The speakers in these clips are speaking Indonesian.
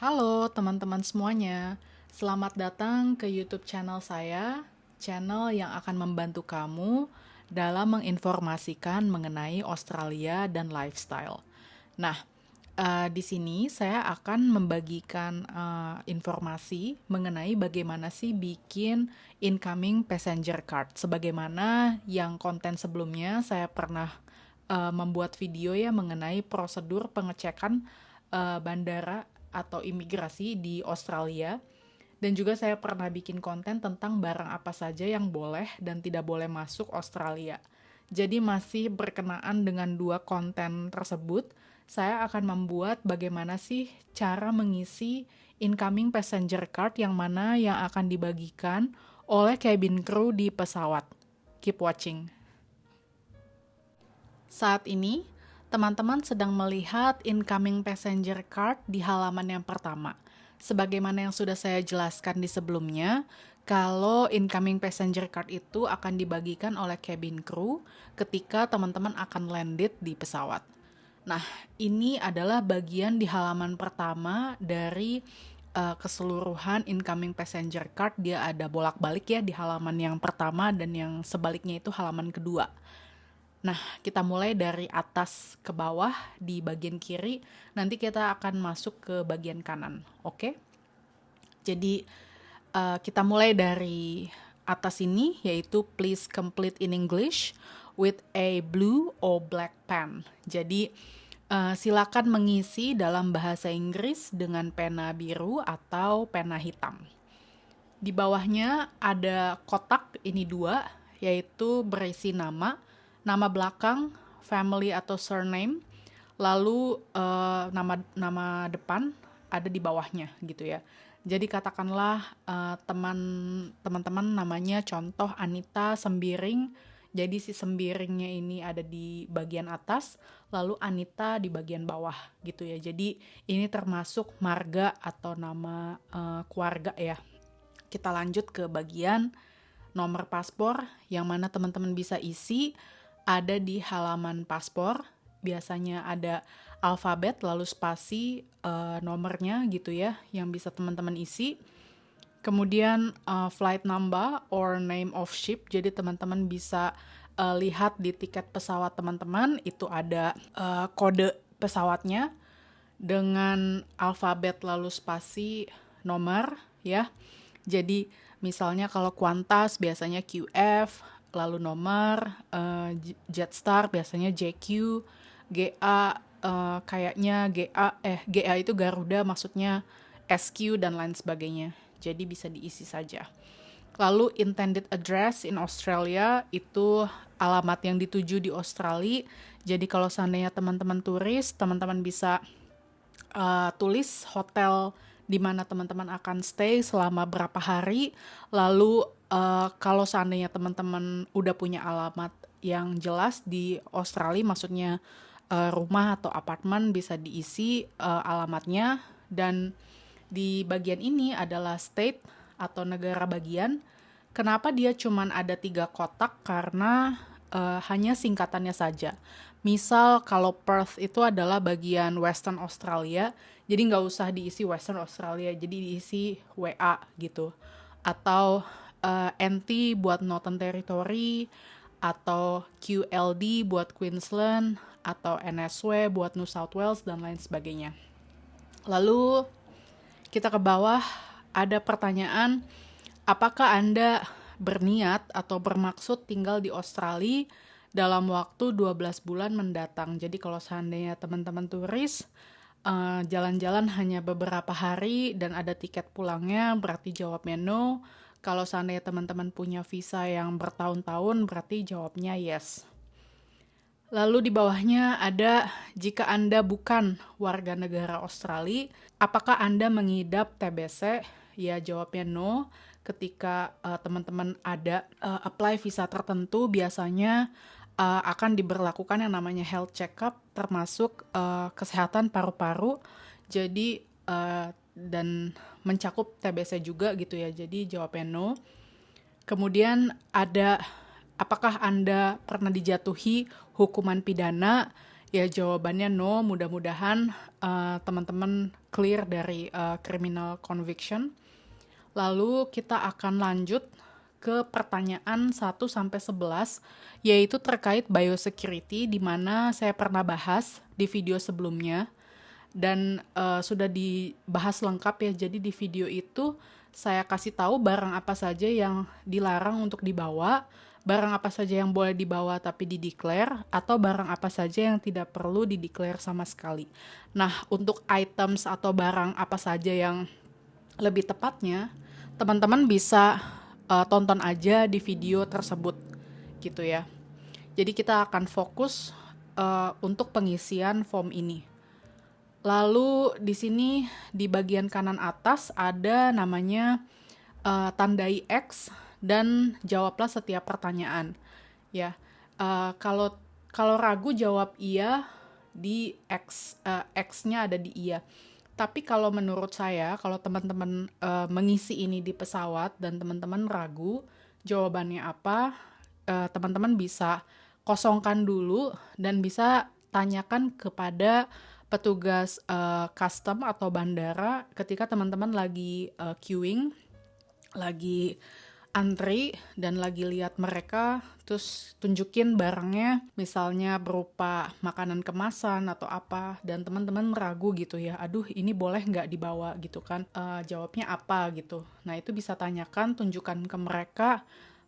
Halo teman-teman semuanya, selamat datang ke YouTube channel saya, channel yang akan membantu kamu dalam menginformasikan mengenai Australia dan lifestyle. Nah, di sini saya akan membagikan informasi mengenai bagaimana sih bikin incoming passenger card. Sebagaimana yang konten sebelumnya saya pernah membuat video ya mengenai prosedur pengecekan bandara atau imigrasi di Australia. Dan juga saya pernah bikin konten tentang barang apa saja yang boleh dan tidak boleh masuk Australia. Jadi masih berkenaan dengan dua konten tersebut, saya akan membuat bagaimana sih cara mengisi incoming passenger card yang mana yang akan dibagikan oleh cabin crew di pesawat. Keep watching. Saat ini, teman-teman sedang melihat incoming passenger card di halaman yang pertama. Sebagaimana yang sudah saya jelaskan di sebelumnya, kalau incoming passenger card itu akan dibagikan oleh cabin crew ketika teman-teman akan landed di pesawat. Nah, ini adalah bagian di halaman pertama dari keseluruhan incoming passenger card. Dia ada bolak-balik ya di halaman yang pertama dan yang sebaliknya itu halaman kedua. Nah, kita mulai dari atas ke bawah di bagian kiri, nanti kita akan masuk ke bagian kanan, oke? Jadi, kita mulai dari atas ini, yaitu please complete in English with a blue or black pen. Jadi, silakan mengisi dalam bahasa Inggris dengan pena biru atau pena hitam. Di bawahnya ada kotak, ini dua, yaitu berisi nama belakang, family atau surname, lalu nama depan ada di bawahnya gitu ya. Jadi katakanlah teman-teman namanya contoh Anita Sembiring. Jadi si Sembiringnya ini ada di bagian atas, lalu Anita di bagian bawah gitu ya. Jadi ini termasuk marga atau nama keluarga ya. Kita lanjut ke bagian nomor paspor yang mana teman-teman bisa isi ada di halaman paspor. Biasanya ada alfabet lalu spasi nomornya gitu ya yang bisa teman-teman isi. Kemudian flight number or name of ship. Jadi teman-teman bisa lihat di tiket pesawat teman-teman itu ada kode pesawatnya dengan alfabet lalu spasi nomor ya. Jadi misalnya kalau Qantas biasanya QF, lalu nomor, Jetstar biasanya JQ, GA kayaknya GA itu Garuda maksudnya SQ dan lain sebagainya. Jadi bisa diisi saja. Lalu intended address in Australia itu alamat yang dituju di Australia. Jadi kalau seandainya teman-teman turis, teman-teman bisa tulis hotel di mana teman-teman akan stay selama berapa hari. Lalu kalau seandainya teman-teman udah punya alamat yang jelas di Australia, maksudnya rumah atau apartemen bisa diisi alamatnya. Dan di bagian ini adalah state atau negara bagian. Kenapa dia cuman ada 3 kotak? Karena hanya singkatannya saja. Misal kalau Perth itu adalah bagian Western Australia, jadi nggak usah diisi Western Australia, jadi diisi WA gitu. Atau NT buat Northern Territory, atau QLD buat Queensland, atau NSW buat New South Wales, dan lain sebagainya. Lalu kita ke bawah ada pertanyaan, apakah Anda berniat atau bermaksud tinggal di Australia dalam waktu 12 bulan mendatang? Jadi kalau seandainya teman-teman turis jalan-jalan hanya beberapa hari dan ada tiket pulangnya, berarti jawabnya no. Kalau seandainya teman-teman punya visa yang bertahun-tahun, berarti jawabnya yes. Lalu di bawahnya ada, jika Anda bukan warga negara Australia, apakah Anda mengidap TBC? Ya, jawabnya no. Ketika teman-teman ada apply visa tertentu, biasanya akan diberlakukan yang namanya health check-up, termasuk kesehatan paru-paru. Jadi dan mencakup TBC juga gitu ya. Jadi jawabnya no. Kemudian ada, apakah Anda pernah dijatuhi hukuman pidana? Ya jawabannya no, mudah-mudahan teman-teman clear dari criminal conviction. Lalu kita akan lanjut ke pertanyaan 1-11, yaitu terkait biosecurity, di mana saya pernah bahas di video sebelumnya, dan sudah dibahas lengkap ya. Jadi di video itu saya kasih tahu barang apa saja yang dilarang untuk dibawa, barang apa saja yang boleh dibawa tapi dideclare, atau barang apa saja yang tidak perlu dideclare sama sekali. Nah, untuk items atau barang apa saja yang lebih tepatnya, teman-teman bisa tonton aja di video tersebut gitu ya. Jadi kita akan fokus untuk pengisian form ini. Lalu di sini di bagian kanan atas ada namanya tandai X dan jawablah setiap pertanyaan. Ya, kalau kalau ragu jawab iya di X, X-nya ada di iya. Tapi kalau menurut saya, kalau teman-teman mengisi ini di pesawat dan teman-teman ragu jawabannya apa, teman-teman bisa kosongkan dulu dan bisa tanyakan kepada petugas custom atau bandara ketika teman-teman lagi queuing, lagi antri dan lagi lihat mereka, terus tunjukin barangnya, misalnya berupa makanan kemasan atau apa, dan teman-teman ragu gitu ya, aduh ini boleh nggak dibawa gitu kan, jawabnya apa gitu. Nah itu bisa tanyakan, tunjukkan ke mereka,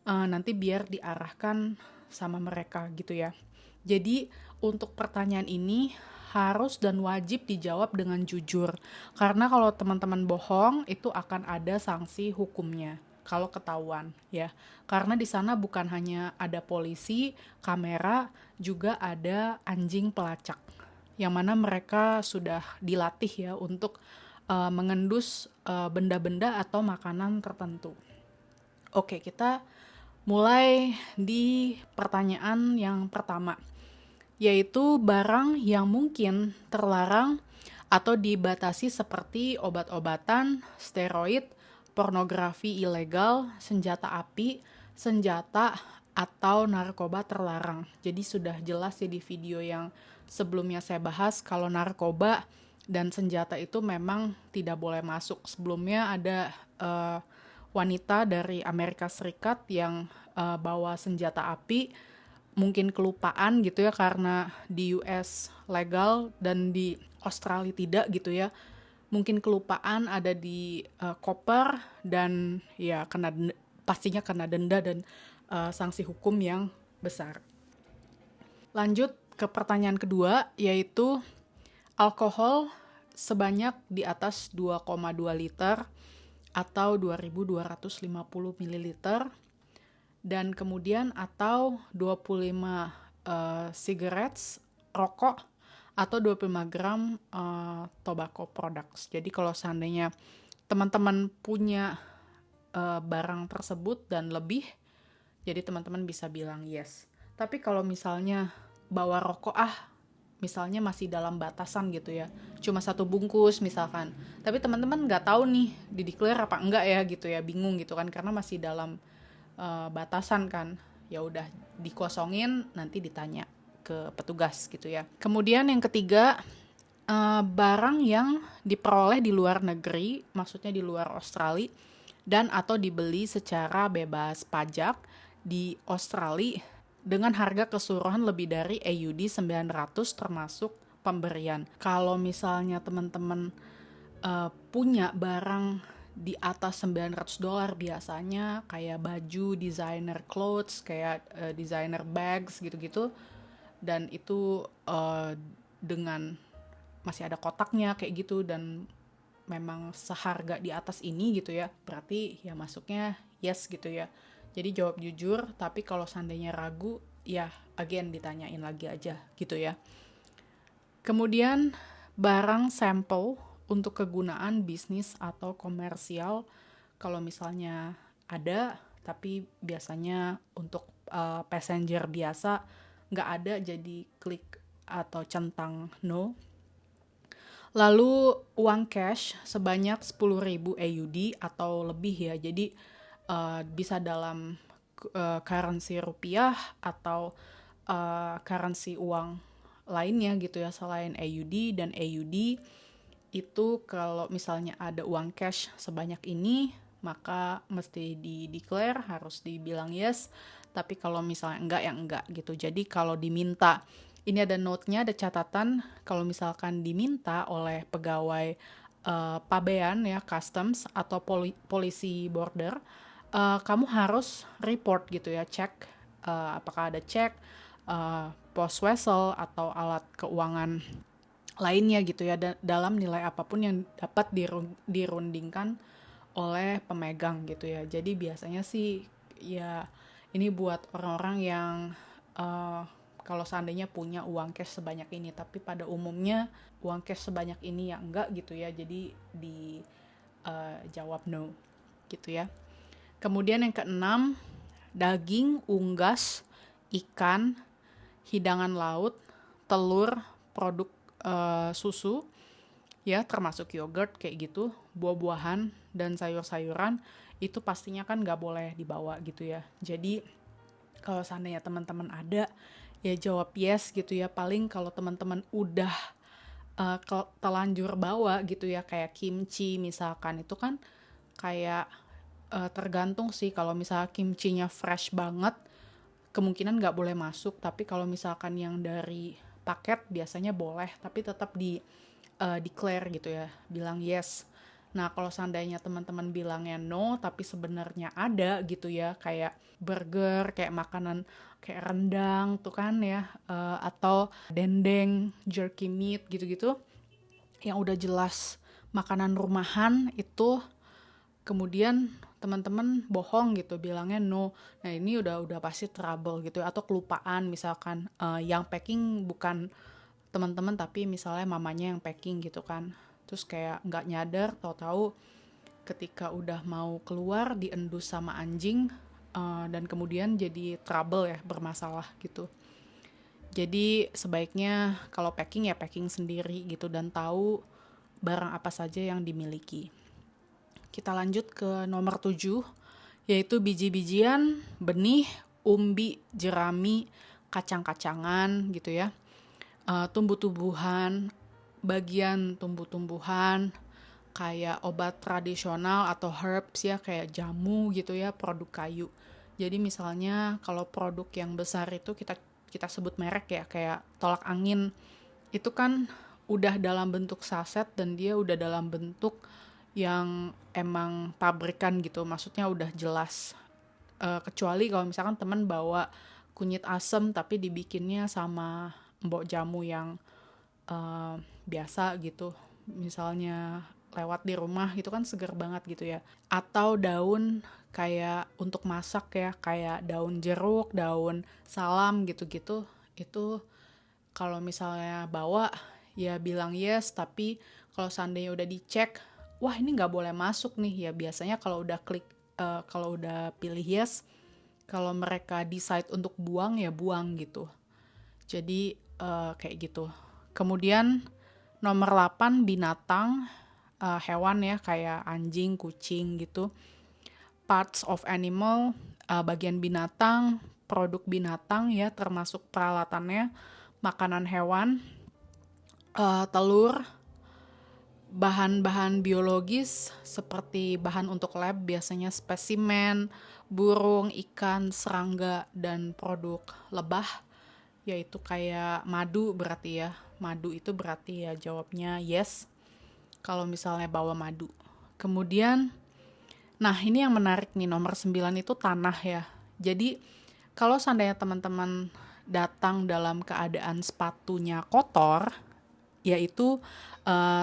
nanti biar diarahkan sama mereka gitu ya. Jadi untuk pertanyaan ini harus dan wajib dijawab dengan jujur, karena kalau teman-teman bohong itu akan ada sanksi hukumnya kalau ketahuan ya. Karena di sana bukan hanya ada polisi, kamera, juga ada anjing pelacak. Yang mana mereka sudah dilatih ya untuk mengendus benda-benda atau makanan tertentu. Oke, kita mulai di pertanyaan yang pertama, yaitu barang yang mungkin terlarang atau dibatasi seperti obat-obatan, steroid, pornografi ilegal, senjata api, senjata, atau narkoba terlarang. Jadi sudah jelas ya di video yang sebelumnya saya bahas kalau narkoba dan senjata itu memang tidak boleh masuk. Sebelumnya ada wanita dari Amerika Serikat yang bawa senjata api, mungkin kelupaan gitu ya karena di US legal dan di Australia tidak gitu ya. Mungkin kelupaan ada di koper dan ya pastinya kena denda dan sanksi hukum yang besar. Lanjut ke pertanyaan kedua, yaitu alkohol sebanyak di atas 2,2 liter atau 2.250 ml, dan kemudian atau 25 cigarettes, rokok, atau 25 gram tobacco products. Jadi kalau seandainya teman-teman punya barang tersebut dan lebih, jadi teman-teman bisa bilang yes. Tapi kalau misalnya bawa rokok, misalnya masih dalam batasan gitu ya, cuma 1 bungkus misalkan, tapi teman-teman nggak tahu nih dideclare apa enggak ya gitu ya, bingung gitu kan karena masih dalam batasan kan, ya udah dikosongin, nanti ditanya ke petugas gitu ya. Kemudian yang ketiga, barang yang diperoleh di luar negeri, maksudnya di luar Australia, dan atau dibeli secara bebas pajak di Australia dengan harga keseluruhan lebih dari AUD 900 termasuk pemberian. Kalau misalnya teman-teman punya barang di atas $900 biasanya kayak baju, designer clothes, kayak designer bags gitu-gitu, dan itu dengan masih ada kotaknya kayak gitu dan memang seharga di atas ini gitu ya, berarti ya masuknya yes gitu ya. Jadi jawab jujur, tapi kalau seandainya ragu ya again ditanyain lagi aja gitu ya. Kemudian barang sampel untuk kegunaan bisnis atau komersial, kalau misalnya ada, tapi biasanya untuk passenger biasa nggak ada, jadi klik atau centang no. Lalu uang cash sebanyak 10.000 AUD atau lebih ya, jadi bisa dalam currency rupiah atau currency uang lainnya gitu ya selain AUD. Dan AUD itu kalau misalnya ada uang cash sebanyak ini, maka mesti di-declare, harus dibilang yes. Tapi kalau misalnya enggak, ya enggak gitu. Jadi kalau diminta, ini ada note-nya, ada catatan, kalau misalkan diminta oleh pegawai pabean ya, customs atau polisi border, kamu harus report gitu ya, cek apakah ada cek, post vessel atau alat keuangan lainnya gitu ya, dalam nilai apapun yang dapat dirundingkan oleh pemegang gitu ya. Jadi biasanya sih ya ini buat orang-orang yang uh, kalau seandainya punya uang cash sebanyak ini, tapi pada umumnya uang cash sebanyak ini ya enggak gitu ya. Jadi jawab no gitu ya. Kemudian yang keenam, daging, unggas, ikan, hidangan laut, telur, produk susu, ya termasuk yogurt kayak gitu, buah-buahan dan sayur-sayuran, itu pastinya kan nggak boleh dibawa gitu ya. Jadi kalau seandainya teman-teman ada, ya jawab yes gitu ya. Paling kalau teman-teman udah telanjur bawa gitu ya, kayak kimchi misalkan, itu kan kayak tergantung sih. Kalau misalnya kimchinya fresh banget, kemungkinan nggak boleh masuk. Tapi kalau misalkan yang dari paket biasanya boleh, tapi tetap declare gitu ya, bilang yes. Nah kalau seandainya teman-teman bilangnya no, tapi sebenarnya ada gitu ya, kayak burger, kayak makanan kayak rendang tuh kan ya, atau dendeng, jerky meat gitu-gitu, yang udah jelas makanan rumahan itu, kemudian teman-teman bohong gitu bilangnya no, nah ini udah pasti trouble gitu ya. Atau kelupaan misalkan, yang packing bukan teman-teman tapi misalnya mamanya yang packing gitu kan, terus kayak nggak nyadar, tahu-tahu ketika udah mau keluar diendus sama anjing, dan kemudian jadi trouble ya, bermasalah gitu. Jadi sebaiknya kalau packing ya packing sendiri gitu, dan tahu barang apa saja yang dimiliki. Kita lanjut ke nomor 7, yaitu biji-bijian, benih, umbi, jerami, kacang-kacangan gitu ya. Tumbuh-tumbuhan, bagian tumbuh-tumbuhan, kayak obat tradisional atau herbs ya, kayak jamu gitu ya, produk kayu. Jadi misalnya kalau produk yang besar itu kita sebut merek ya, kayak tolak angin, itu kan udah dalam bentuk saset dan dia udah dalam bentuk yang emang pabrikan gitu, maksudnya udah jelas. Kecuali kalau misalkan temen bawa kunyit asem tapi dibikinnya sama mbok jamu yang biasa gitu, misalnya lewat di rumah gitu kan seger banget gitu ya. Atau daun kayak untuk masak ya, kayak daun jeruk, daun salam gitu-gitu, itu kalau misalnya bawa ya bilang yes. Tapi kalau seandainya udah dicek, wah ini nggak boleh masuk nih ya, biasanya kalau udah kalau udah pilih yes, kalau mereka decide untuk buang ya buang gitu. Jadi kayak gitu. Kemudian nomor 8, binatang, hewan ya, kayak anjing, kucing gitu. Parts of animal, bagian binatang, produk binatang ya, termasuk peralatannya, makanan hewan, telur, bahan-bahan biologis seperti bahan untuk lab, biasanya spesimen, burung, ikan, serangga, dan produk lebah, yaitu kayak madu berarti ya. Madu itu berarti ya jawabnya yes kalau misalnya bawa madu. Kemudian, nah ini yang menarik nih, nomor 9 itu tanah ya. Jadi kalau seandainya teman-teman datang dalam keadaan sepatunya kotor, yaitu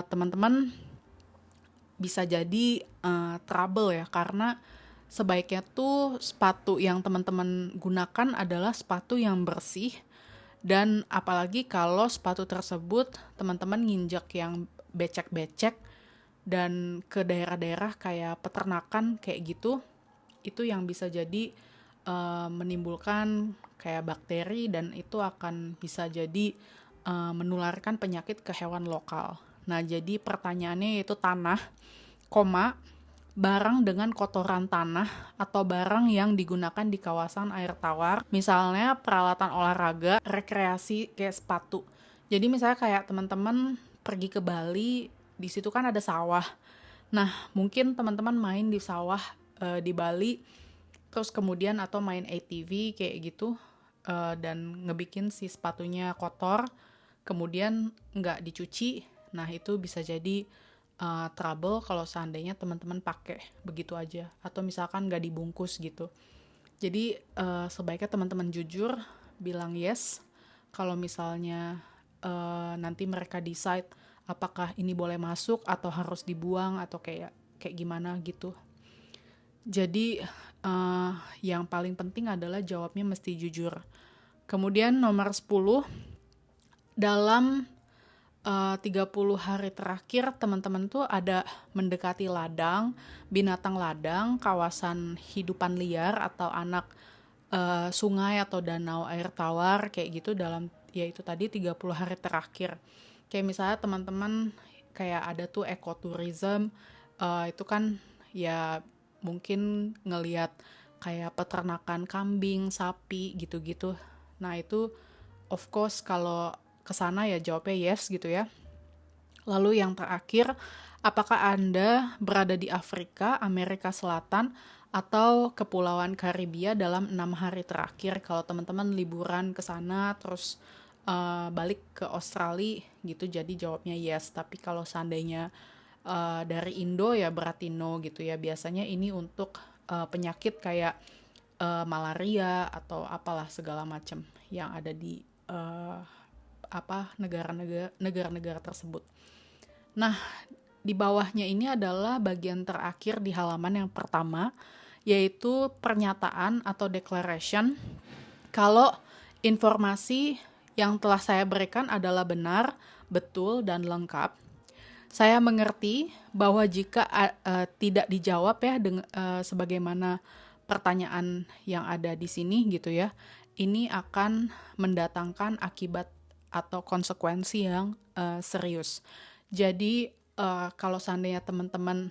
teman-teman bisa jadi trouble ya, karena sebaiknya tuh sepatu yang teman-teman gunakan adalah sepatu yang bersih. Dan apalagi kalau sepatu tersebut teman-teman nginjak yang becek-becek dan ke daerah-daerah kayak peternakan kayak gitu, itu yang bisa jadi menimbulkan kayak bakteri, dan itu akan bisa jadi menularkan penyakit ke hewan lokal. Nah jadi pertanyaannya yaitu tanah, koma, barang dengan kotoran tanah atau barang yang digunakan di kawasan air tawar, misalnya peralatan olahraga, rekreasi kayak sepatu. Jadi misalnya kayak teman-teman pergi ke Bali, di situ kan ada sawah. Nah, mungkin teman-teman main di sawah di Bali, terus kemudian atau main ATV kayak gitu, dan ngebikin si sepatunya kotor, kemudian nggak dicuci. Nah, itu bisa jadi trouble kalau seandainya teman-teman pakai begitu aja, atau misalkan nggak dibungkus gitu. Jadi sebaiknya teman-teman jujur, bilang yes kalau misalnya nanti mereka decide apakah ini boleh masuk atau harus dibuang atau kayak kayak gimana gitu. Jadi yang paling penting adalah jawabnya mesti jujur. Kemudian nomor 10, dalam 30 hari terakhir teman-teman tuh ada mendekati ladang, binatang ladang, kawasan hidupan liar atau anak sungai atau danau air tawar kayak gitu dalam yaitu tadi 30 hari terakhir. Kayak misalnya teman-teman kayak ada tuh ekotourism, itu kan ya mungkin ngelihat kayak peternakan kambing, sapi gitu-gitu. Nah itu of course kalau kesana ya jawabnya yes gitu ya. Lalu yang terakhir, apakah Anda berada di Afrika, Amerika Selatan, atau Kepulauan Karibia dalam 6 hari terakhir? Kalau teman-teman liburan ke sana terus balik ke Australia gitu, jadi jawabnya yes. Tapi kalau seandainya dari Indo ya berarti no gitu ya. Biasanya ini untuk penyakit kayak malaria atau apalah segala macam yang ada di negara-negara tersebut. Nah, di bawahnya ini adalah bagian terakhir di halaman yang pertama, yaitu pernyataan atau declaration kalau informasi yang telah saya berikan adalah benar, betul, dan lengkap. Saya mengerti bahwa jika tidak dijawab ya sebagaimana pertanyaan yang ada di sini gitu ya, ini akan mendatangkan akibat atau konsekuensi yang serius. Jadi kalau seandainya teman-teman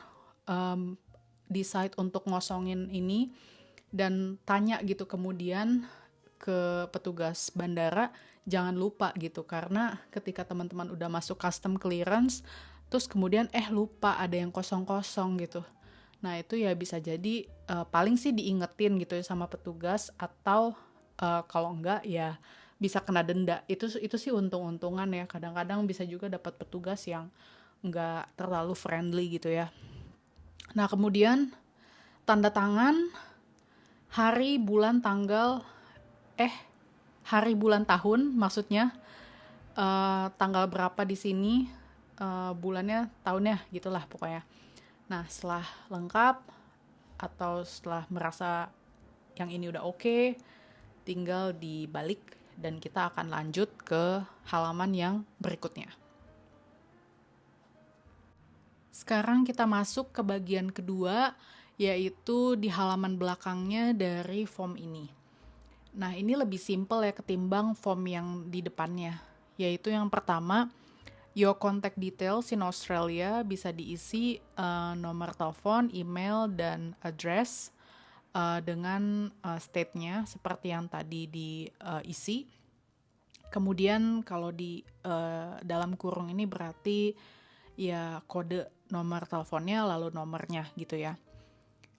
decide untuk ngosongin ini dan tanya gitu kemudian ke petugas bandara, jangan lupa gitu, karena ketika teman-teman udah masuk custom clearance terus kemudian lupa ada yang kosong-kosong gitu. Nah itu ya bisa jadi paling sih diingetin gitu ya sama petugas, atau kalau enggak ya bisa kena denda. Itu sih untung-untungan ya. Kadang-kadang bisa juga dapat petugas yang enggak terlalu friendly gitu ya. Nah kemudian tanda tangan, hari, bulan, tanggal, hari, bulan, tahun maksudnya, tanggal berapa di sini, bulannya, tahunnya gitulah pokoknya. Nah setelah lengkap atau setelah merasa yang ini udah oke, tinggal dibalik dan kita akan lanjut ke halaman yang berikutnya. Sekarang kita masuk ke bagian kedua, yaitu di halaman belakangnya dari form ini. Nah ini lebih simple ya ketimbang form yang di depannya, yaitu yang pertama, your contact details in Australia bisa diisi nomor telepon, email, dan address dengan state-nya seperti yang tadi diisi. Kemudian kalau di dalam kurung ini berarti ya kode nomor teleponnya lalu nomornya gitu ya.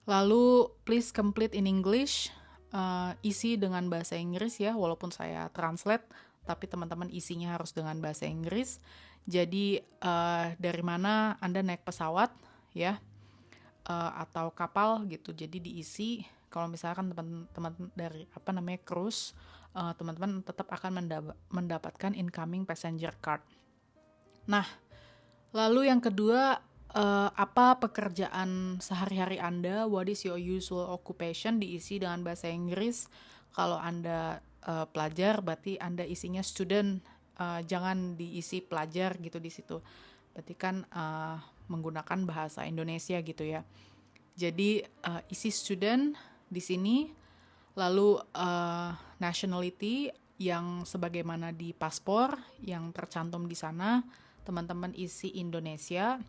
Lalu please complete in English, isi dengan bahasa Inggris ya, walaupun saya translate tapi teman-teman isinya harus dengan bahasa Inggris. Jadi dari mana Anda naik pesawat ya, atau kapal gitu, jadi diisi. Kalau misalkan teman-teman dari cruise, teman-teman tetap akan mendapatkan incoming passenger card. Nah lalu yang kedua, apa pekerjaan sehari-hari Anda, what is your usual occupation, diisi dengan bahasa Inggris. Kalau Anda pelajar berarti Anda isinya student, jangan diisi pelajar gitu di situ. Berarti kan menggunakan bahasa Indonesia gitu ya. Jadi isi student di sini, lalu nationality yang sebagaimana di paspor yang tercantum di sana, teman-teman isi Indonesia.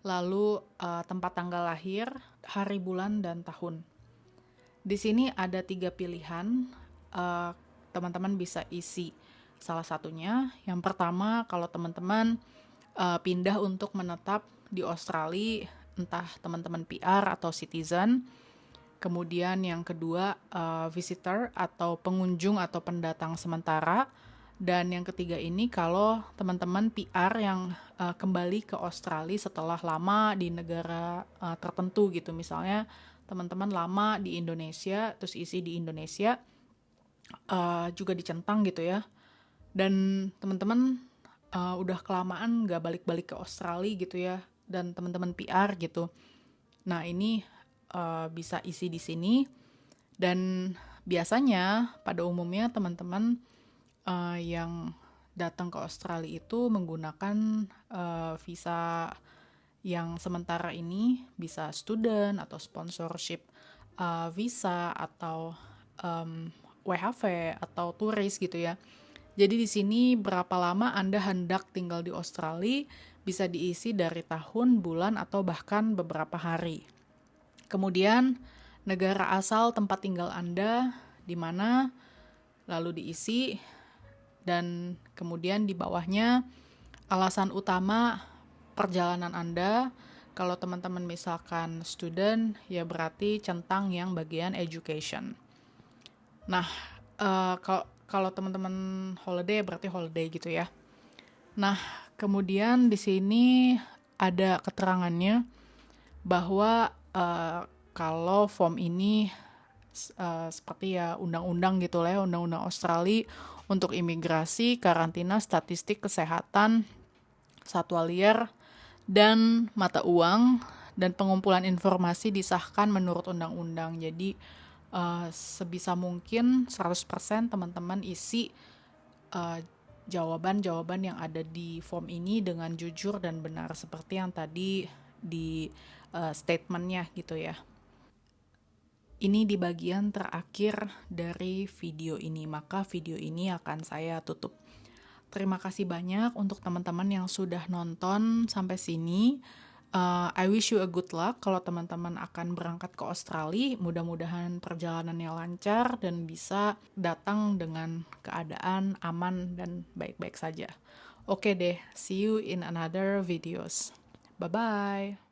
Lalu tempat tanggal lahir, hari, bulan, dan tahun. Di sini ada 3 pilihan, teman-teman bisa isi salah satunya. Yang pertama, kalau teman-teman pindah untuk menetap di Australia, entah teman-teman PR atau citizen. Kemudian yang kedua, visitor atau pengunjung atau pendatang sementara. Dan yang ketiga ini kalau teman-teman PR yang kembali ke Australia setelah lama di negara tertentu gitu. Misalnya teman-teman lama di Indonesia, terus isi di Indonesia, juga dicentang gitu ya. Dan teman-teman udah kelamaan gak balik-balik ke Australia gitu ya. Dan teman-teman PR gitu. Nah ini bisa isi di sini, dan biasanya pada umumnya teman-teman yang datang ke Australia itu menggunakan visa yang sementara ini, bisa student atau sponsorship visa atau WHV atau turis gitu ya. Jadi di sini berapa lama Anda hendak tinggal di Australia bisa diisi dari tahun, bulan, atau bahkan beberapa hari. Kemudian negara asal tempat tinggal Anda di mana, lalu diisi, dan kemudian di bawahnya alasan utama perjalanan Anda. Kalau teman-teman misalkan student, ya berarti centang yang bagian education. Nah, kalau teman-teman holiday berarti holiday gitu ya. Nah, kemudian di sini ada keterangannya bahwa kalau form ini seperti ya undang-undang gitu lah ya, undang-undang Australia untuk imigrasi, karantina, statistik, kesehatan, satwa liar, dan mata uang, dan pengumpulan informasi disahkan menurut undang-undang. Jadi sebisa mungkin 100% teman-teman isi jawaban-jawaban yang ada di form ini dengan jujur dan benar seperti yang tadi di statementnya gitu ya. Ini di bagian terakhir dari video ini, maka video ini akan saya tutup. Terima kasih banyak untuk teman-teman yang sudah nonton sampai sini. I wish you a good luck kalau teman-teman akan berangkat ke Australia. Mudah-mudahan perjalanannya lancar dan bisa datang dengan keadaan aman dan baik-baik saja. Oke deh, see you in another videos. Bye-bye.